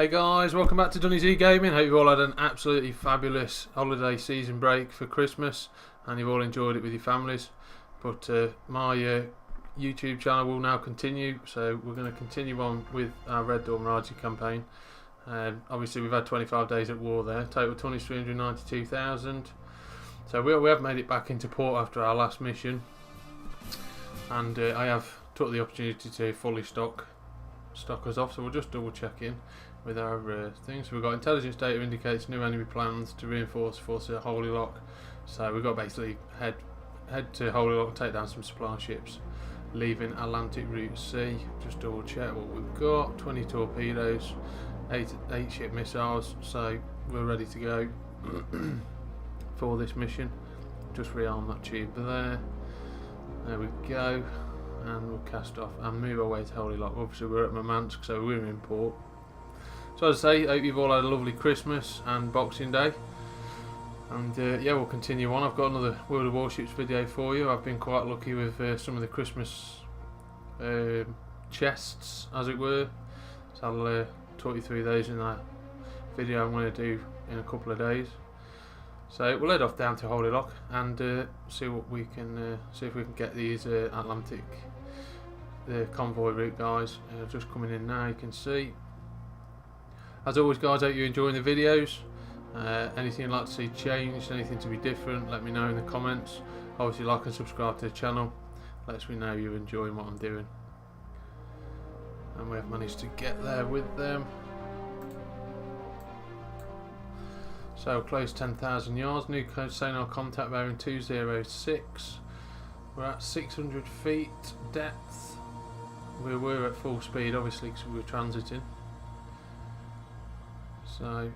Hey guys, welcome back to Dunny's Gaming. Hope you've all had an absolutely fabulous holiday season break for Christmas and you've all enjoyed it with your families. But my YouTube channel will now continue, so we're going to continue on with our Red Dawn Raji campaign. Obviously we've had 25 days at war there, total tonnage 392,000. So we have made it back into port after our last mission, and I have took the opportunity to fully stock us off, so we'll just double check in with our things. So we've got intelligence data indicates new enemy plans to reinforce forces at Holy Lock. So we've got basically head to Holy Lock and take down some supply ships, leaving Atlantic Route C. Just double check what we've got. 20 torpedoes, 8 ship missiles, so we're ready to go for this mission. Just rearm that tube there. There we go, and we'll cast off and move our way to Holy Lock. Obviously we're at Murmansk, so we're in port. So as I say, hope you've all had a lovely Christmas and Boxing Day, and yeah, we'll continue on. I've got another World of Warships video for you. I've been quite lucky with some of the Christmas chests, as it were, so I'll talk you through those in that video I'm going to do in a couple of days. So we'll head off down to Holy Lock and see what we can see if we can get these Atlantic convoy route guys just coming in now. You can see. As always guys, hope you're enjoying the videos. Anything you'd like to see changed, anything to be different, let me know in the comments. Obviously like and subscribe to the channel, lets me know you're enjoying what I'm doing. And we have managed to get there with them. So close 10,000 yards, new code sonar contact bearing 206. We're at 600 feet depth. We were at full speed obviously because we were transiting. So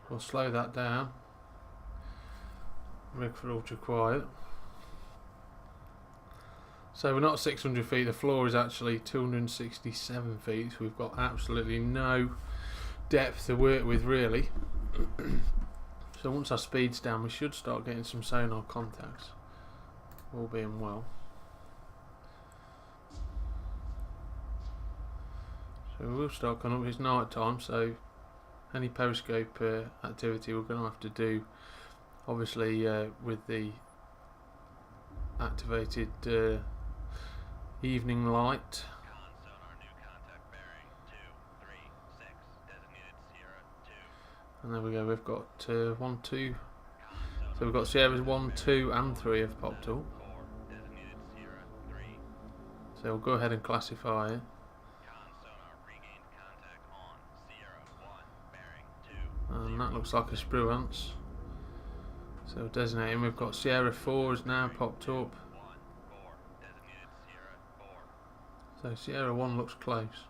we'll slow that down. Rig for ultra quiet. So we're not 600 feet, the floor is actually 267 feet, so we've got absolutely no depth to work with really. So once our speed's down we should start getting some sonar contacts, all being well. So we'll start coming up. It's night time, so any periscope activity we're going to have to do obviously with the activated evening light. And there we go, we've got 1, 2, so we've got Sierras 1, 2 and 3 have popped up. So we'll go ahead and classify it. And that looks like a Spruance. So designating, we've got Sierra 4 has now popped up. So Sierra 1 looks close.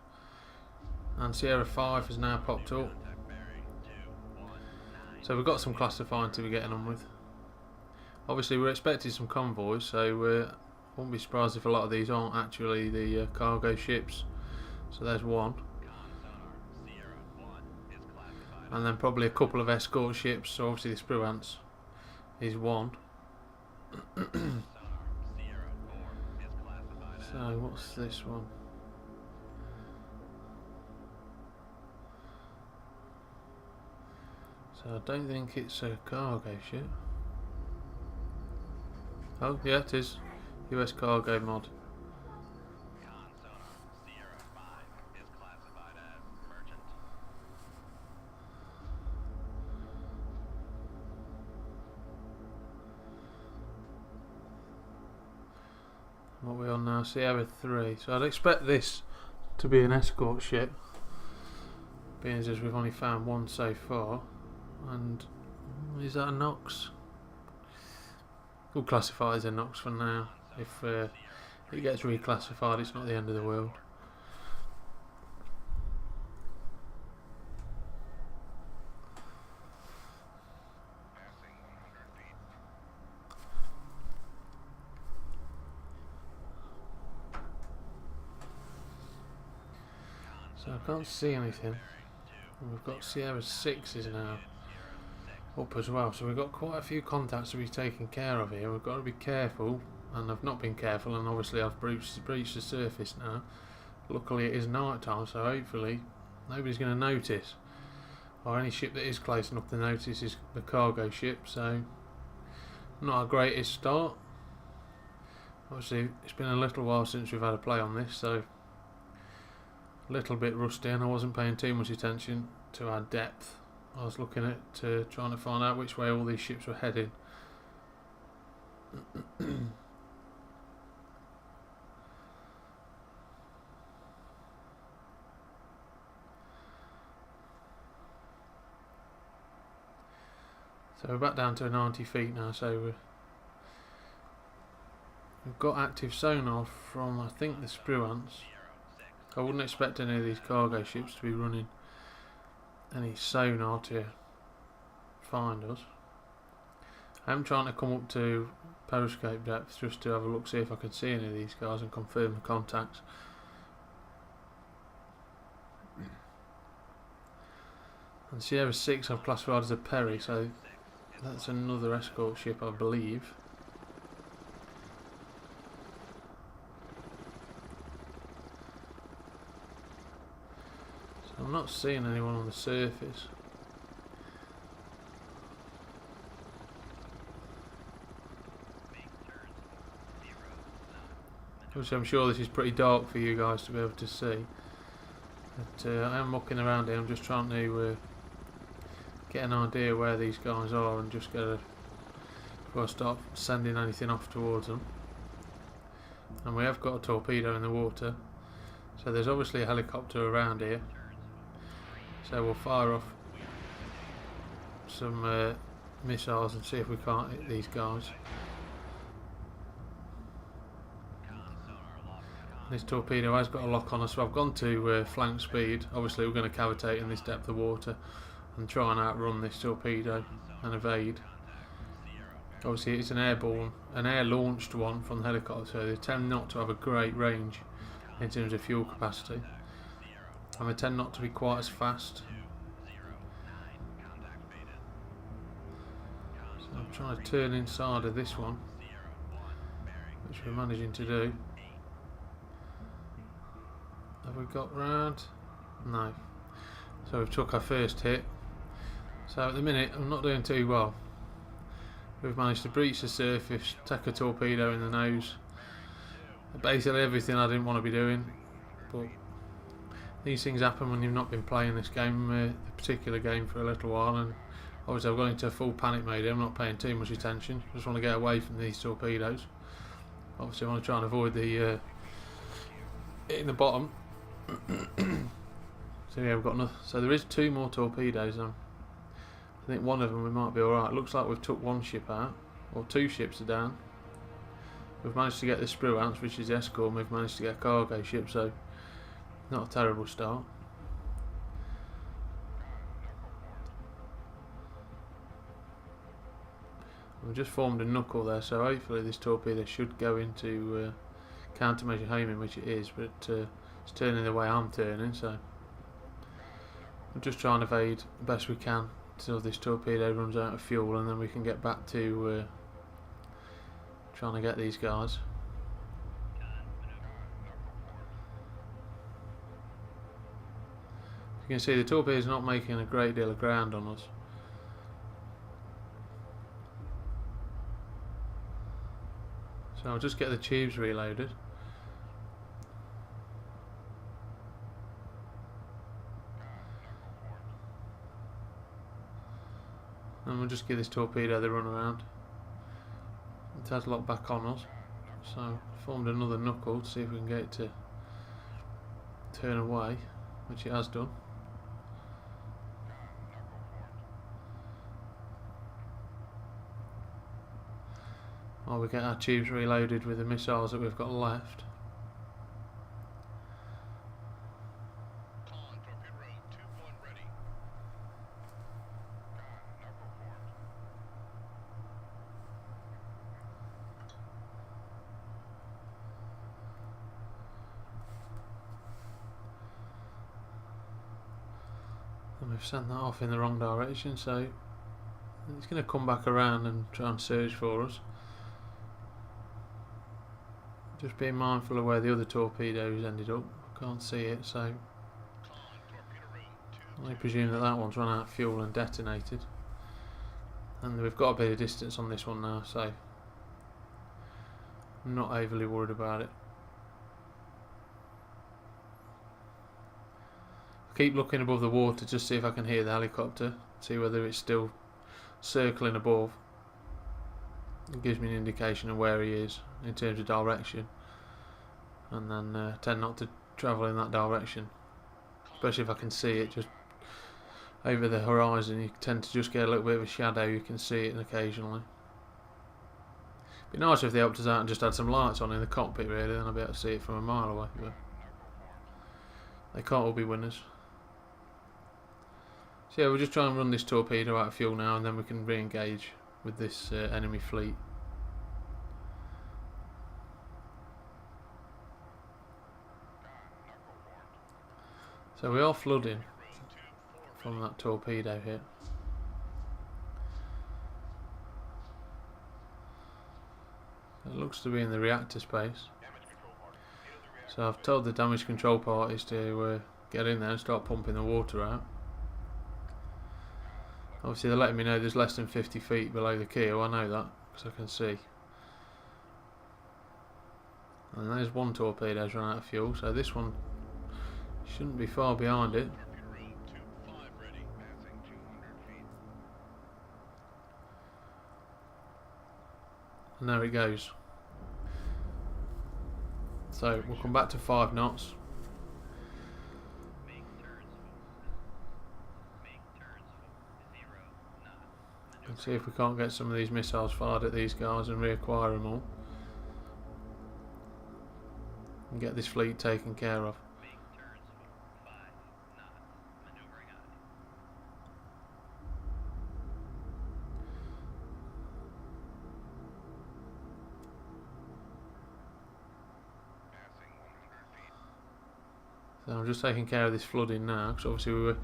And Sierra 5 has now popped up. So we've got some classifying to be getting on with. Obviously we're expecting some convoys, so won't be surprised if a lot of these aren't actually the cargo ships. So there's one. And then probably a couple of escort ships, so obviously the Spruance is one. So what's this one? So I don't think it's a cargo ship. Oh yeah, it is. US cargo mod. What are we on now? Sierra 3. So I'd expect this to be an escort ship, being as we've only found one so far. And is that a Nox? We'll classify it as a Nox for now. If it gets reclassified, it's not the end of the world. So I can't see anything. And we've got Sierra 6 is now up as well, so we've got quite a few contacts to be taken care of here. We've got to be careful, and I've not been careful, and obviously I've breached the surface now. Luckily it is night time, so hopefully nobody's going to notice, or any ship that is close enough to notice is the cargo ship, so not our greatest start. Obviously it's been a little while since we've had a play on this, so a little bit rusty, and I wasn't paying too much attention to our depth. I was looking at trying to find out which way all these ships were heading. So we're back down to 90 feet now, so we've got active sonar from, I think, the Spruance. I wouldn't expect any of these cargo ships to be running any sonar to find us. I'm trying to come up to periscope depth just to have a look, see if I can see any of these guys and confirm the contacts. And Sierra 6 I've classified as a Perry, so that's another escort ship, I believe. So I'm not seeing anyone on the surface. Obviously I'm sure this is pretty dark for you guys to be able to see, but I am looking around here. I'm just trying to get an idea where these guys are, and just before I start sending anything off towards them. And we have got a torpedo in the water, so there's obviously a helicopter around here, so we'll fire off some missiles and see if we can't hit these guys. This torpedo has got a lock on us, so I've gone to flank speed. Obviously we're going to cavitate in this depth of water and try and outrun this torpedo and evade. Obviously it's an airborne, an air-launched one from the helicopter, so they tend not to have a great range in terms of fuel capacity, and they tend not to be quite as fast. So I'm trying to turn inside of this one, which we're managing to do. Have we got round? No. So we've took our first hit. So at the minute I'm not doing too well. We've managed to breach the surface, take a torpedo in the nose. Basically everything I didn't want to be doing, but these things happen when you've not been playing this game, the particular game, for a little while, and obviously I've gone into a full panic mode here. I'm not paying too much attention, just want to get away from these torpedoes. Obviously I want to try and avoid the hitting the bottom. So yeah, we've got enough. So there is 2 more torpedoes now. I think one of them we might be alright. Looks like we've took 1 ship out, or 2 ships are down. We've managed to get the Spruance, which is the escort, and we've managed to get a cargo ship, so not a terrible start. We've just formed a knuckle there, so hopefully this torpedo should go into countermeasure homing, which it is, but it's turning the way I'm turning, so we'll just try and evade the best we can until this torpedo runs out of fuel, and then we can get back to trying to get these guys. You can see the torpedo is not making a great deal of ground on us. So I'll just get the tubes reloaded. And we'll just give this torpedo the run around. It has locked back on us, so formed another knuckle to see if we can get it to turn away, which it has done. While we get our tubes reloaded with the missiles that we've got left. And we've sent that off in the wrong direction, so it's going to come back around and try and search for us. Just being mindful of where the other torpedoes ended up. Can't see it, so I presume that that one's run out of fuel and detonated. And we've got a bit of distance on this one now, so I'm not overly worried about it. I keep looking above the water just to see if I can hear the helicopter, see whether it's still circling above. It gives me an indication of where he is in terms of direction, and then tend not to travel in that direction, especially if I can see it just over the horizon. You tend to just get a little bit of a shadow, you can see it occasionally. It'd be nice if they helped us out and just had some lights on in the cockpit really, then I'd be able to see it from a mile away, but they can't all be winners. So yeah, we'll just try and run this torpedo out of fuel now, and then we can re-engage with this enemy fleet. So we are flooding from that torpedo hit. It looks to be in the reactor space. So I've told the damage control parties to get in there and start pumping the water out. Obviously they're letting me know there's less than 50 feet below the keel, I know that because I can see. And there's one torpedo's run out of fuel, so this one shouldn't be far behind it. And there it goes. So we'll come back to 5 knots. And see if we can't get some of these missiles fired at these guys and reacquire them all. And get this fleet taken care of. So I'm just taking care of this flooding now, because obviously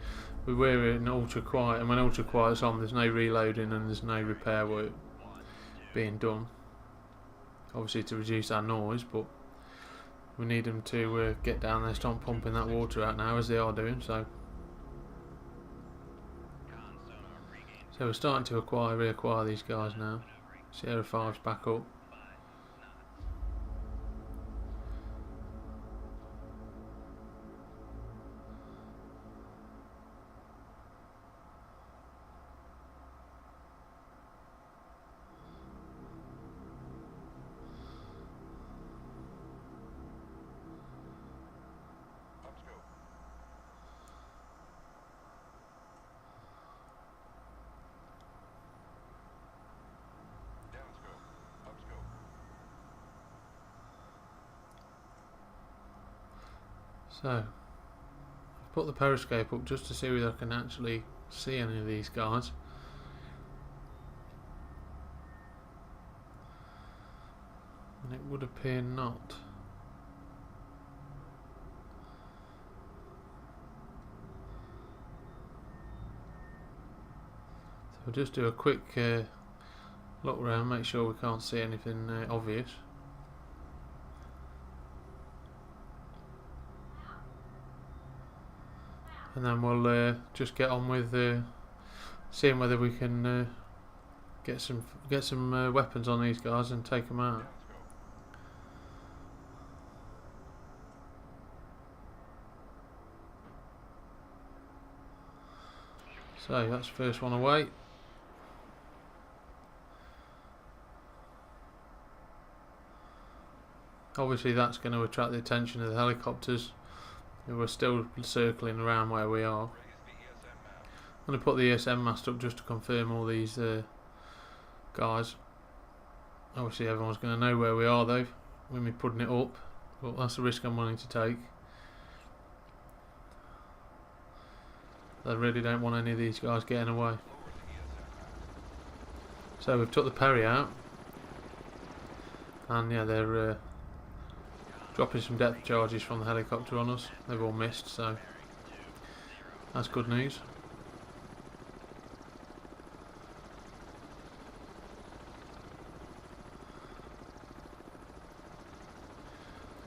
we were in ultra quiet, and when ultra quiet's on there's no reloading and there's no repair work being done, obviously to reduce our noise, but we need them to get down there, start pumping that water out now, as they are doing. So we're starting to reacquire these guys now. Sierra 5's back up. So I've put the periscope up just to see whether I can actually see any of these guys. And it would appear not. So we'll just do a quick look around, make sure we can't see anything obvious. And then we'll just get on with seeing whether we can get some weapons on these guys and take them out. So that's the first one away. Obviously that's going to attract the attention of the helicopters, who are still circling around where we are. I'm going to put the ESM mast up just to confirm all these guys. Obviously everyone's going to know where we are though when we're putting it up, but that's the risk I'm willing to take. I really don't want any of these guys getting away. So we've took the Perry out, and yeah, they're dropping some depth charges from the helicopter on us. They've all missed, so that's good news.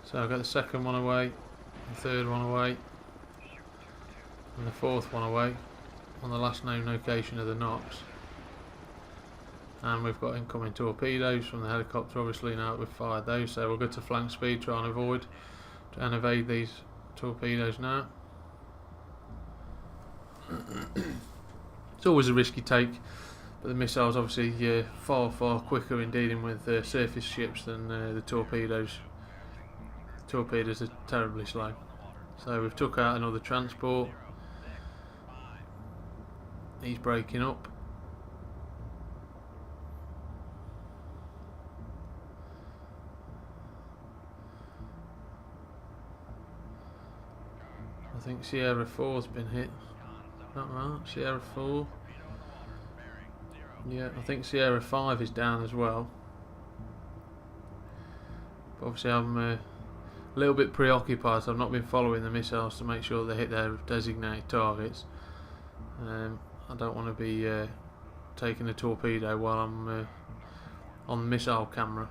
So I've got the second one away, the third one away, and the fourth one away on the last known location of the Knox. And we've got incoming torpedoes from the helicopter, obviously, now that we've fired those, so we'll go to flank speed, try and evade these torpedoes now. It's always a risky take, but the missiles obviously far quicker in dealing with surface ships than the torpedoes. The torpedoes are terribly slow. So we've took out another transport. He's breaking up. I think Sierra 4's been hit. Not right, Sierra 4. Yeah, I think Sierra 5 is down as well. But obviously I'm a little bit preoccupied, so I've not been following the missiles to make sure they hit their designated targets. I don't want to be taking a torpedo while I'm on the missile camera.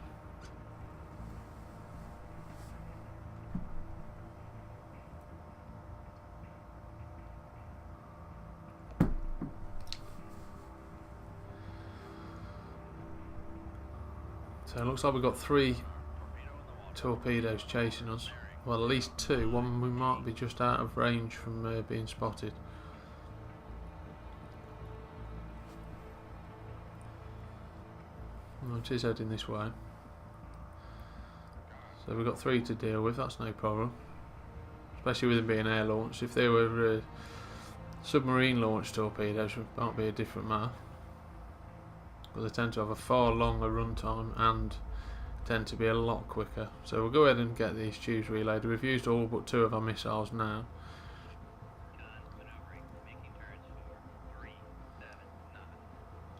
So it looks like we've got 3 torpedoes chasing us. Well, at least 2. One we might be just out of range from being spotted. Well, it is heading this way. So we've got 3 to deal with, that's no problem. Especially with them being air launched. If they were submarine launched torpedoes, it might be a different matter. But they tend to have a far longer runtime and tend to be a lot quicker. So we'll go ahead and get these tubes reloaded. We've used all but 2 of our missiles now.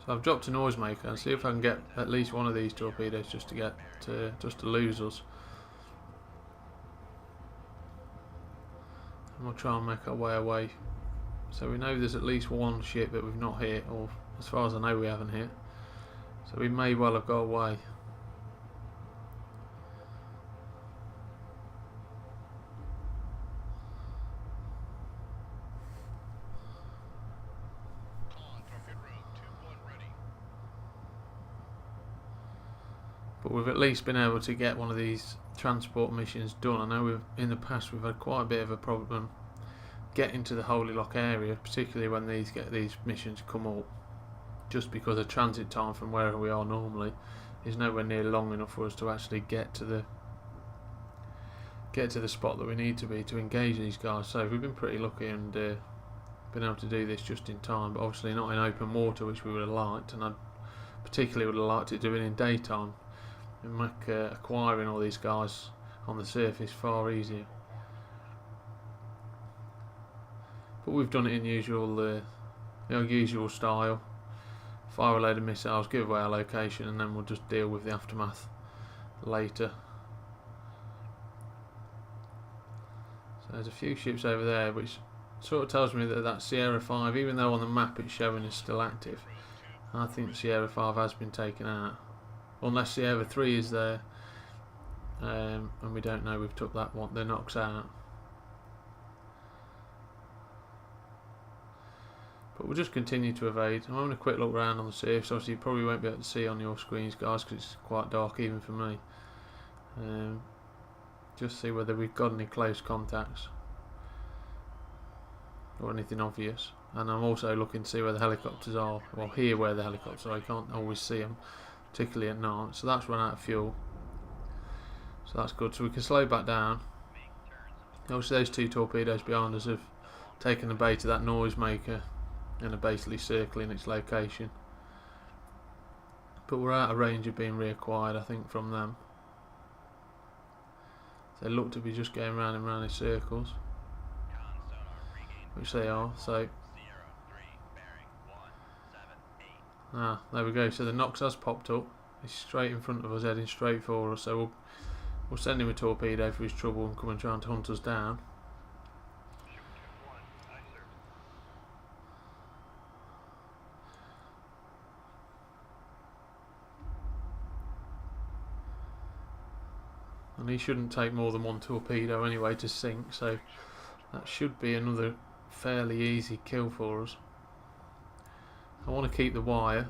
So I've dropped a noisemaker and see if I can get at least one of these torpedoes just to lose us. And we'll try and make our way away. So we know there's at least one ship that we've not hit, or as far as I know we haven't hit. So we may well have got away. But we've at least been able to get one of these transport missions done. I know in the past we've had quite a bit of a problem getting to the Holy Lock area, particularly when these missions come up, just because the transit time from where we are normally is nowhere near long enough for us to actually get to the spot that we need to be to engage these guys. So we've been pretty lucky and been able to do this just in time, but obviously not in open water, which we would have liked, and I particularly would have liked it doing in daytime and make acquiring all these guys on the surface far easier. But we've done it in usual style. Fire a load of missiles, give away our location, and then we'll just deal with the aftermath later. So there's a few ships over there, which sort of tells me that Sierra 5, even though on the map it's showing is still active, I think Sierra 5 has been taken out. Unless Sierra 3 is there, and we don't know, we've took that one, the Knox out. But we'll just continue to evade. I'm having a quick look around on the surface. Obviously you probably won't be able to see on your screens, guys, because it's quite dark even for me. Just see whether we've got any close contacts or anything obvious. And I'm also looking to see where the helicopters are, or hear where the helicopters are. I can't always see them, particularly at night. So that's run out of fuel, so that's good. So we can slow back down. Obviously those 2 torpedoes behind us have taken the bait of that noisemaker and are basically circling its location. But we're out of range of being reacquired, I think, from them. They look to be just going round and round in circles, which they are. So there we go. So the Knox has popped up. He's straight in front of us, heading straight for us. So we'll send him a torpedo for his trouble and come and try and hunt us down. And he shouldn't take more than 1 torpedo anyway to sink, so that should be another fairly easy kill for us. I want to keep the wire,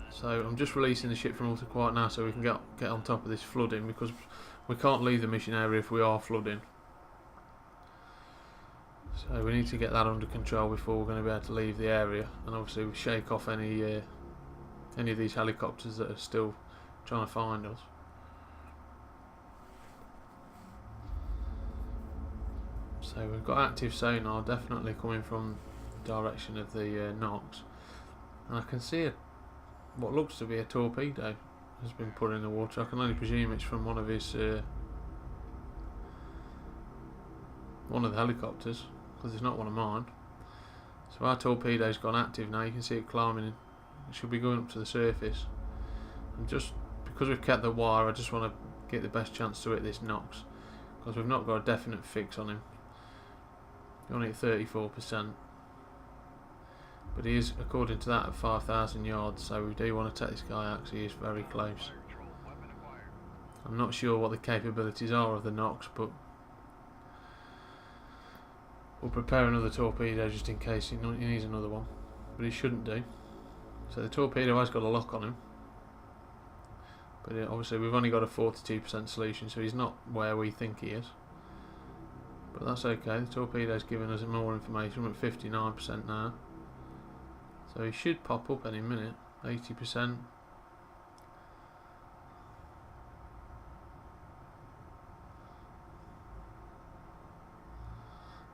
so I'm just releasing the ship from ultra quiet now so we can get on top of this flooding, because we can't leave the mission area if we are flooding. So we need to get that under control before we're going to be able to leave the area, and obviously we shake off any of these helicopters that are still trying to find us. So we've got active sonar definitely coming from the direction of the Nox, and I can see what looks to be a torpedo has been put in the water. I can only presume it's from one of the helicopters, because it's not one of mine. So our torpedo's gone active now. You can see it climbing in. It should be going up to the surface, and just because we've kept the wire, I just want to get the best chance to hit this Nox, because we've not got a definite fix on him. Only at 34%, but he is, according to that, at 5,000 yards, so we do want to take this guy out because he is very close. I'm not sure what the capabilities are of the Nox, but we'll prepare another torpedo just in case he needs another one, but he shouldn't do. So the torpedo has got a lock on him, but obviously we've only got a 42% solution, so he's not where we think he is. But that's okay, the torpedo's giving us more information. We're at 59% now. So he should pop up any minute. 80%.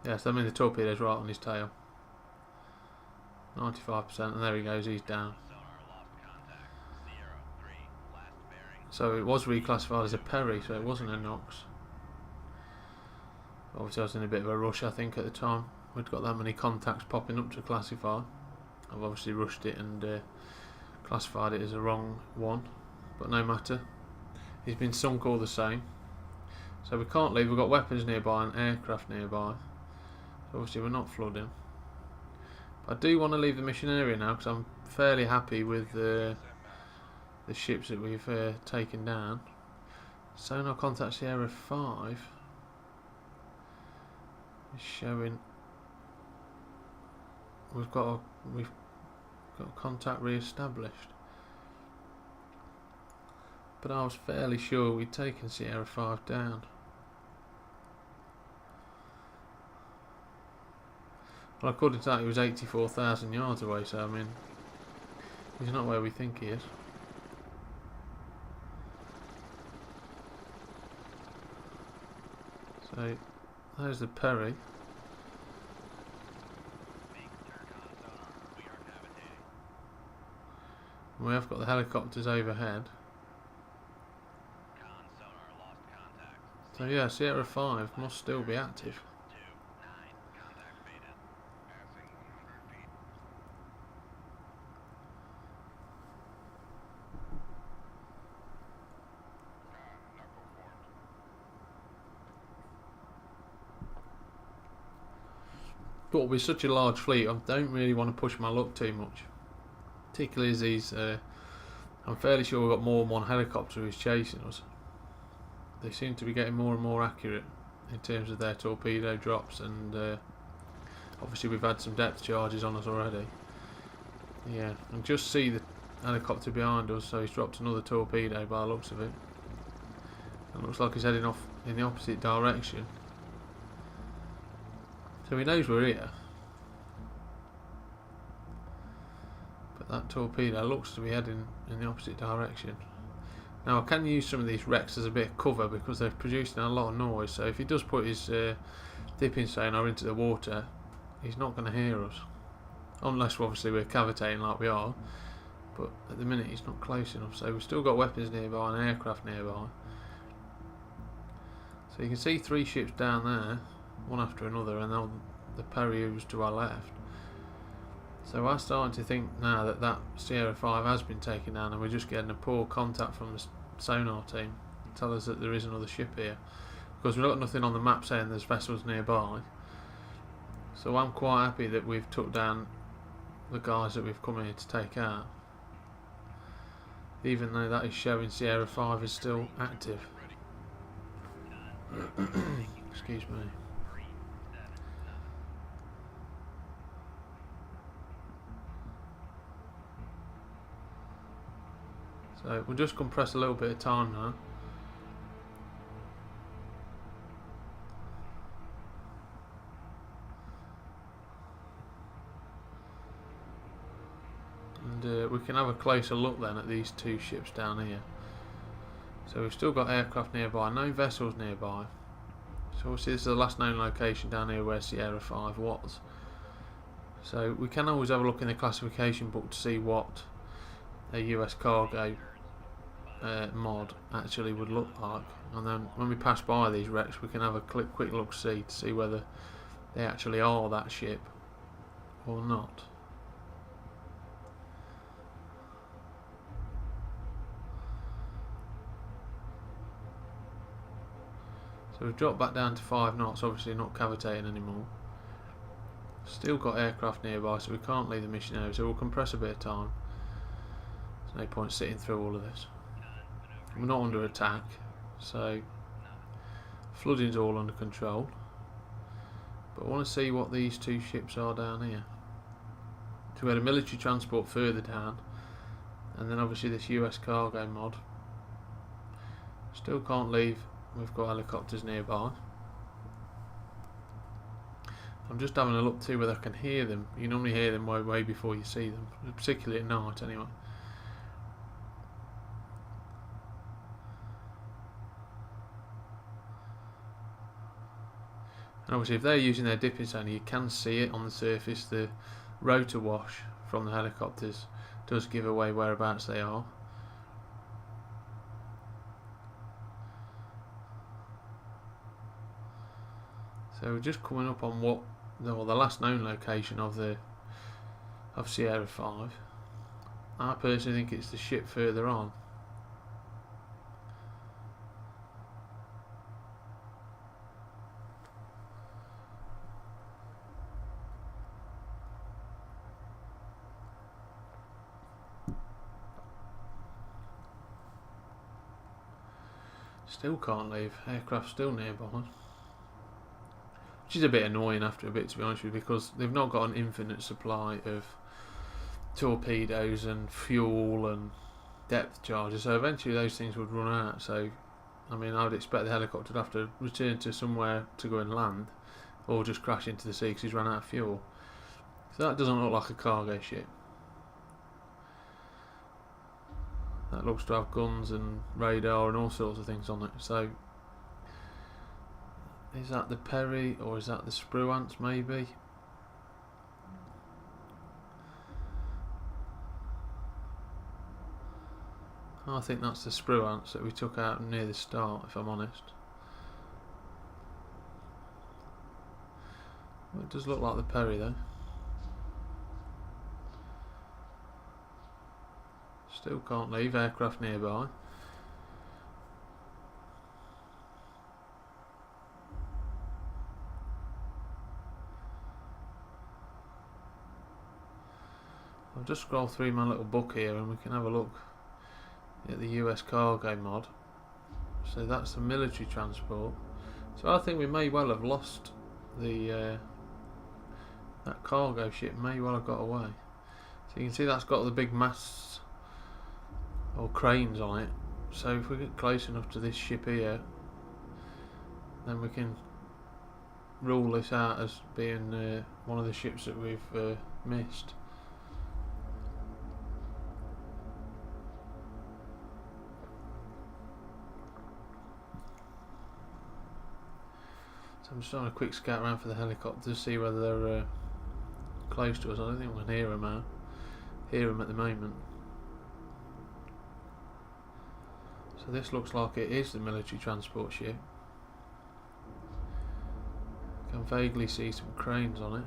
Yes, that means the torpedo's right on his tail. 95%, and there he goes, he's down. So it was reclassified as a Perry, so it wasn't a Nox. Obviously I was in a bit of a rush, I think, at the time. We'd got that many contacts popping up to classify. I've obviously rushed it and classified it as a wrong one, but no matter. He's been sunk all the same. So we can't leave. We've got weapons nearby and aircraft nearby. So obviously we're not flooding. But I do want to leave the mission area now, because I'm fairly happy with the ships that we've taken down. Sonar contact Sierra 5 is showing we've got contact re-established, but I was fairly sure we'd taken Sierra 5 down. Well, according to that, he was 84,000 yards away, so I mean, he's not where we think he is. So there's the Perry. We have got the helicopters overhead. So yeah, Sierra 5 must still be active. But with such a large fleet, I don't really want to push my luck too much. Particularly as these, I'm fairly sure we've got more than one helicopter who's chasing us. They seem to be getting more and more accurate in terms of their torpedo drops, and obviously we've had some depth charges on us already. Yeah, and just see the helicopter behind us, so he's dropped another torpedo by the looks of it. It looks like he's heading off in the opposite direction. So he knows we're here. But that torpedo looks to be heading in the opposite direction. Now I can use some of these wrecks as a bit of cover because they're producing a lot of noise, so if he does put his dipping sonar into the water, he's not going to hear us. Unless obviously we're cavitating like we are, but at the minute he's not close enough, so we've still got weapons nearby and aircraft nearby. So you can see 3 ships down there, one after another, and then the Perry who's to our left. So we're starting to think now that that Sierra 5 has been taken down, and we're just getting a poor contact from the sonar team to tell us that there is another ship here, because we've got nothing on the map saying there's vessels nearby. So I'm quite happy that we've took down the guys that we've come here to take out, even though that is showing Sierra 5 is still active. Excuse me. So we'll just compress a little bit of time now. And we can have a closer look then at these two ships down here. So we've still got aircraft nearby, no vessels nearby. So obviously this is the last known location down here where Sierra 5 was. So we can always have a look in the classification book to see what a US cargo mod actually would look like, and then when we pass by these wrecks we can have a quick look see to see whether they actually are that ship or not. So we've dropped back down to 5 knots, obviously not cavitating anymore. Still got aircraft nearby, so we can't leave the mission area, so we'll compress a bit of time. There's no point sitting through all of this. We're not under attack, so flooding's all under control. But I want to see what these two ships are down here. So we had a military transport further down, and then obviously this US cargo mod. Still can't leave. We've got helicopters nearby. I'm just having a look to see whether I can hear them. You normally hear them way before you see them, particularly at night anyway. And obviously if they're using their dipping sonar, you can see it on the surface. The rotor wash from the helicopters does give away whereabouts they are. So we're just coming up on what the last known location of Sierra 5. I personally think it's the ship further on. Still can't leave. Aircraft still nearby. Which is a bit annoying after a bit, to be honest with you, because they've not got an infinite supply of torpedoes and fuel and depth charges, so eventually those things would run out. So I mean, I would expect the helicopter to have to return to somewhere to go and land, or just crash into the sea because he's run out of fuel. So that doesn't look like a cargo ship. That looks to have guns and radar and all sorts of things on it. So is that the Perry or is that the Spruance maybe? I think that's the Spruance that we took out near the start, if I'm honest. Well, it does look like the Perry though. Still can't leave, aircraft nearby. I'll just scroll through my little book here and we can have a look at the US cargo mod. So that's the military transport. So I think we may well have lost the that cargo ship may well have got away. So you can see that's got the big masts or cranes on it. So if we get close enough to this ship here, then we can rule this out as being one of the ships that we've missed. So I'm just having a quick scout around for the helicopter to see whether they're close to us. I don't think we can hear them now. Hear them at the moment. So this looks like it is the military transport ship. I can vaguely see some cranes on it.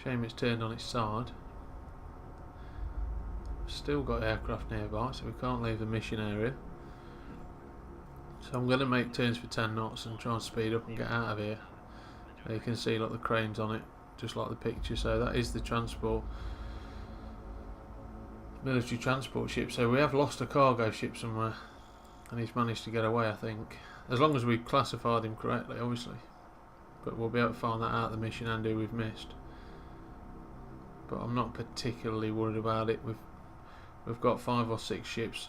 Shame it's turned on its side. Still got aircraft nearby, so we can't leave the mission area. So I'm going to make turns for 10 knots and try and speed up and get out of here. So you can see like the cranes on it, just like the picture. So that is the transport, military transport ship. So we have lost a cargo ship somewhere, and he's managed to get away, I think, as long as we classified him correctly, obviously. But we'll be able to find that out of the mission and who we've missed. but I'm not particularly worried about it. We've got 5 or 6 ships,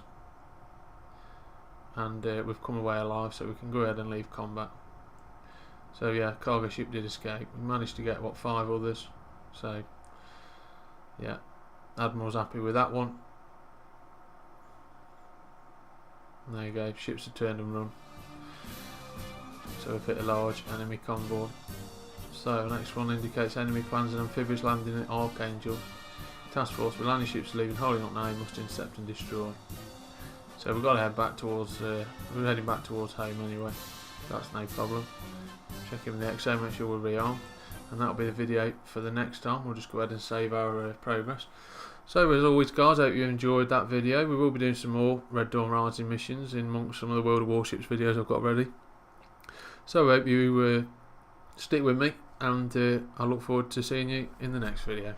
and we've come away alive, so we can go ahead and leave combat. So yeah, cargo ship did escape. We managed to get 5 others, so yeah, Admiral's happy with that one. And there you go, ships have turned and run. So we've hit a large enemy convoy. So next one indicates enemy plans and amphibious landing at Archangel. Task force with landing ships leaving holding up now must intercept and destroy. So we've got to head back towards, we're heading back towards home anyway. That's no problem. Checking the XO, make sure we're rearmed. And that'll be the video for the next time. We'll just go ahead and save our progress. So as always guys, I hope you enjoyed that video. We will be doing some more Red Dawn Rising missions in amongst some of the World of Warships videos I've got ready. So I hope you stick with me, and I look forward to seeing you in the next video.